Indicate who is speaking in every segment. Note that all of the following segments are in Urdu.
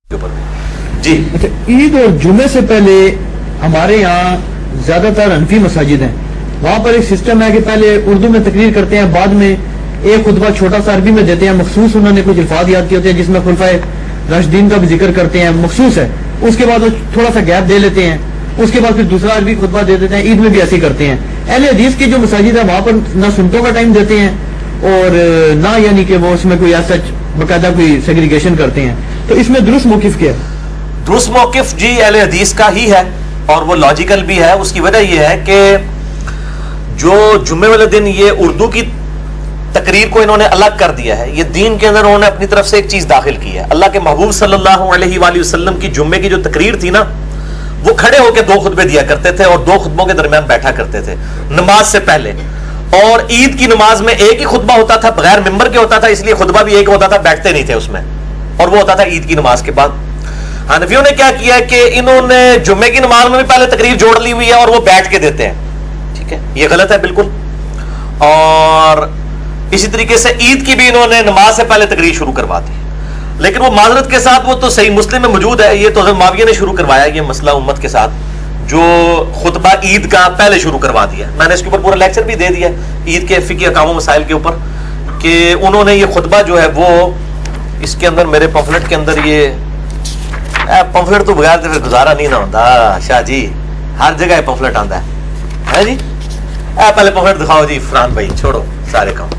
Speaker 1: جی
Speaker 2: اچھا، عید اور جمعے سے پہلے ہمارے یہاں زیادہ تر حنفی مساجد ہیں، وہاں پر ایک سسٹم ہے کہ پہلے اردو میں تقریر کرتے ہیں، بعد میں ایک خطبہ چھوٹا سا عربی میں دیتے ہیں، مخصوص انہوں نے کچھ الفاظ یاد کیے ہوتے ہیں جس میں خلفائے راشدین کا بھی ذکر کرتے ہیں، مخصوص ہے، اس کے بعد وہ تھوڑا سا گیپ دے لیتے ہیں، اس کے بعد پھر دوسرا عربی خطبہ دے دیتے ہیں۔ عید میں بھی ایسے کرتے ہیں۔ اہل حدیث کی جو مساجد ہے وہاں پر نہ سنتوں کا ٹائم دیتے ہیں اور نہ یعنی کہ وہ اس میں کوئی ایسا باقاعدہ کوئی سیگریگیشن کرتے ہیں، تو اس میں درست موقف کیا ہے؟
Speaker 1: درست موقف جی اہل حدیث کا ہی ہے اور وہ لاجیکل بھی ہے۔ اس کی وجہ یہ ہے کہ جو جمعے والے دن یہ اردو کی تقریر کو انہوں نے الگ کر دیا ہے، یہ دین کے اندر انہوں نے اپنی طرف سے ایک چیز داخل کی ہے۔ اللہ کے محبوب صلی اللہ علیہ وآلہ وسلم کی جمعے کی جو تقریر تھی نا، وہ کھڑے ہو کے 2 خطبے دیا کرتے تھے اور 2 خطبوں کے درمیان بیٹھا کرتے تھے نماز سے پہلے، اور عید کی نماز میں ایک ہی خطبہ ہوتا تھا، بغیر ممبر کے ہوتا تھا، اس لیے خطبہ بھی ایک ہوتا تھا، بیٹھتے نہیں تھے اس میں، اور وہ ہوتا تھا عید کی نماز کے بعد۔ حنفیوں نے کیا کیا ہے کہ انہوں نے جمعے کی نماز میں بھی پہلے تقریر جوڑ لی ہوئی ہے اور وہ بیٹھ کے دیتے ہیں، ٹھیک ہے، یہ غلط ہے بالکل۔ اور اسی طریقے سے عید کی بھی انہوں نے نماز سے پہلے تقریر شروع کروا دی، لیکن وہ معذرت کے ساتھ، وہ تو صحیح مسلم میں موجود ہے، یہ تو حضرت معاویہ نے شروع کروایا یہ مسئلہ امت کے ساتھ، جو خطبہ عید کا پہلے شروع کروا دیا۔ میں نے اس کے اوپر پورا لیکچر بھی دے دیا عید کے فقہی احکام و مسائل کے اوپر، کہ انہوں نے یہ خطبہ جو ہے وہ اس کے اندر میرے پمفلٹ کے اندر، یہ پمفلٹ تو بغیر تو گزارا نہیں نہ ہوتا شاہ جی، ہر جگہ یہ پمفلٹ آتا ہے جی۔ پہلے پمفلٹ دکھاؤ جی فرحان بھائی، چھوڑو سارے کام۔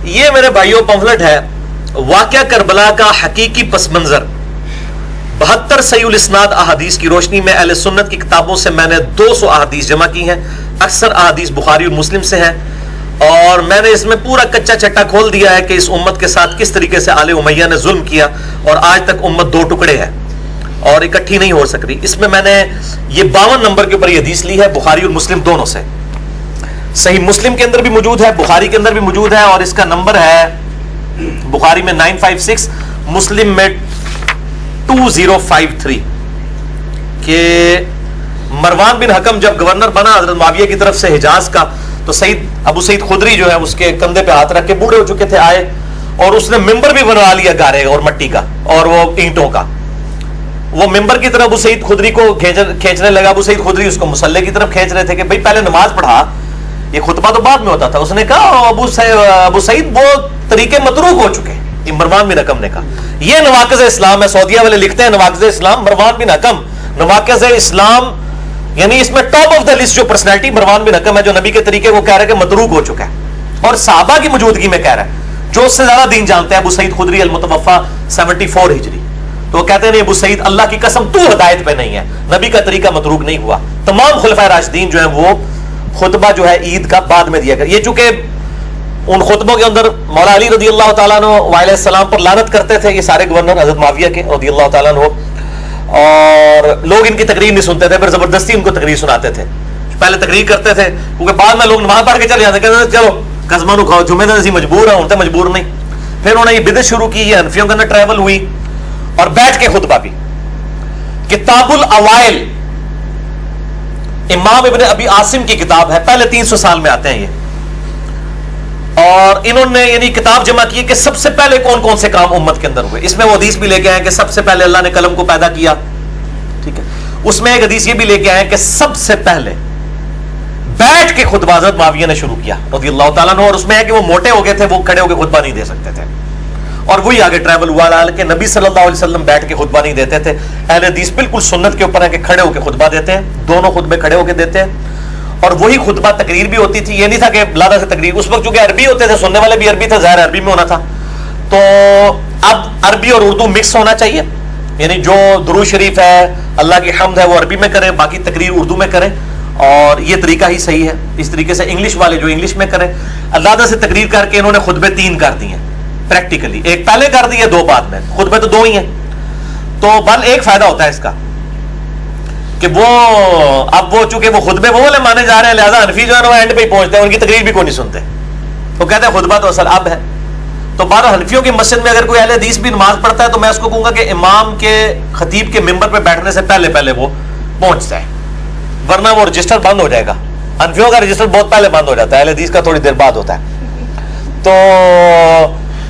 Speaker 1: یہ میرے بھائیوں پمفلٹ ہے واقعہ کربلا کا حقیقی پس منظر، 72 صحیح الاسناد احادیث کی روشنی میں اہل سنت کی کتابوں سے میں نے 200 احادیث جمع کی ہیں، اکثر احادیث بخاری اور مسلم سے ہیں، اور میں نے اس میں پورا کچا چٹا کھول دیا ہے کہ اس امت کے ساتھ کس طریقے سے آل امیہ نے ظلم کیا اور آج تک امت 2 ٹکڑے ہے اور اکٹھی نہیں ہو سکتی۔ اس میں نے یہ 52 نمبر کے اوپر یہ حدیث لی ہے، بخاری اور مسلم دونوں سے، صحیح مسلم کے اندر بھی موجود ہے، بخاری کے اندر بھی موجود ہے، اور اس کا نمبر ہے بخاری میں 956، مسلم میں 2053، کہ مروان بن حکم جب گورنر بنا حضرت معاویہ کی طرف سے حجاز کا، تو ابو سعید خدری جو ہے اس کے کندھے پہ ہاتھ رکھ کے، بوڑھے ہو چکے تھے، آئے اور اس نے ممبر بھی بنوا لیا گارے اور مٹی کا اور وہ اینٹوں کا، وہ ممبر کی طرف ابو سعید خدری کو کھینچنے لگا۔ ابو سعید خدری اس کو مصلی کی طرف کھینچ رہے تھے کہ بھئی پہلے نماز پڑھا، یہ خطبہ تو بعد میں ہوتا تھا۔ اس نے کہا ابو سعید وہ طریقے متروک ہو چکے، یہ مروان بن حکم نے کہا۔ یہ نواقض اسلام ہے، سعودیہ والے لکھتے ہیں نواقض اسلام، مروان بن حکم نواقض اسلام، یعنی اس میں ٹاپ آف دا لسٹ جو پرسنالٹی مروان بن حکم ہے، جو نبی کے طریقے کو کہہ رہا ہے کہ متروک ہو چکا ہے اور صحابہ کی موجودگی میں کہہ رہا ہے، جو اس سے زیادہ دین جانتے ہیں۔ ابو سعید خدری المتوفا 74 ہجری، تو وہ کہتے ہیں نہیں ابو سعید اللہ کی قسم تو ہدایت پہ نہیں ہے، نبی کا طریقہ متروک نہیں ہوا۔ تمام خلفائے راشدین جو ہیں وہ خطبہ جو ہے عید کا بعد میں دیا گیا۔ یہ چونکہ ان خطبوں کے اندر مولا علی رضی اللہ تعالیٰ عنہ علیہ السلام پر لعنت کرتے تھے یہ سارے گورنر حضرت معاویہ کے رضی اللہ تعالیٰ عنہ، اور لوگ ان کی تقریر نہیں سنتے تھے، پھر زبردستی ان کو تقریر سناتے تھے۔ پہلے تقریر کرتے تھے کیونکہ بعد میں لوگ نماز پڑھ کے چلے جاتے، کہتے چلو قزمہ نو کھاؤ، جمعے دن اسی مجبور ہیں، ان تے مجبور نہیں۔ پھر انہوں نے یہ بدعت شروع کی، یہ حنفیوں کے اندر ٹریول ہوئی، اور بیٹھ کے خطبہ بھی۔ کتاب الاوائل امام ابن ابی عاصم کی کتاب ہے، پہلے 300 سال میں آتے ہیں یہ، اور انہوں نے یعنی کتاب جمع کی کہ سب سے پہلے کون کون سے کام امت کے اندر ہوئے۔ اس میں وہ حدیث بھی لے کے آئے کہ سب سے پہلے اللہ نے قلم کو پیدا کیا، ٹھیک ہے۔ اس میں ایک حدیث یہ بھی لے کے آئے کہ سب سے پہلے بیٹھ کے خطبہ حضرت معاویہ نے شروع کیا رضی اللہ تعالیٰ عنہ، اور اس میں ہے کہ وہ موٹے ہو گئے تھے، وہ کھڑے ہو کے خطبہ نہیں دے سکتے تھے، اور وہی آگے ٹریول ہوا کہ نبی صلی اللہ علیہ وسلم بیٹھ کے خطبہ نہیں دیتے تھے۔ اہل حدیث بالکل سنت کے اوپر ہے کہ کھڑے ہو کے خطبہ دیتے ہیں، دونوں خطبے کھڑے ہو کے دیتے ہیں، اور وہی خطبہ تقریر بھی ہوتی تھی۔ یہ نہیں تھا کہ لادہ سے تقریر، اس وقت چونکہ عربی ہوتے تھے، سننے والے بھی عربی تھے، ظاہر عربی میں ہونا تھا، تو اب عربی اور اردو مکس ہونا چاہیے، یعنی جو درود شریف ہے، اللہ کی حمد ہے، وہ عربی میں کریں، باقی تقریر اردو میں کریں، اور یہ طریقہ ہی صحیح ہے۔ اس طریقے سے انگلش والے جو انگلش میں کریں، لادہ سے تقریر کر کے انہوں نے خطبے 3 کر دیے پریکٹیکلی، ایک پہلے کر دیے، 2 بعد میں، خطبے تو 2 ہی ہیں، تو بل ایک فائدہ ہوتا ہے اس کا کہ وہ اب وہ چونکہ وہ خطبے وہ والے مانے جا رہے ہیں، لہٰذا حنفی جو ہے نا وہ اینڈ پہ ہی پہنچتے ہیں، ان کی تقریر بھی کوئی نہیں سنتے، وہ کہتے ہیں خطبہ تو اصل اب ہے۔ تو 12 حنفیوں کی مسجد میں اگر کوئی اہل حدیث بھی نماز پڑھتا ہے تو میں اس کو کہوں گا کہ امام کے خطیب کے ممبر پہ بیٹھنے سے پہلے پہلے وہ پہنچ جائے، ورنہ وہ رجسٹر بند ہو جائے گا۔ حنفیوں کا رجسٹر بہت پہلے بند ہو جاتا ہے، اہل حدیث کا تھوڑی دیر بعد ہوتا ہے۔ تو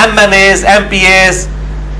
Speaker 1: MNAs, MPAs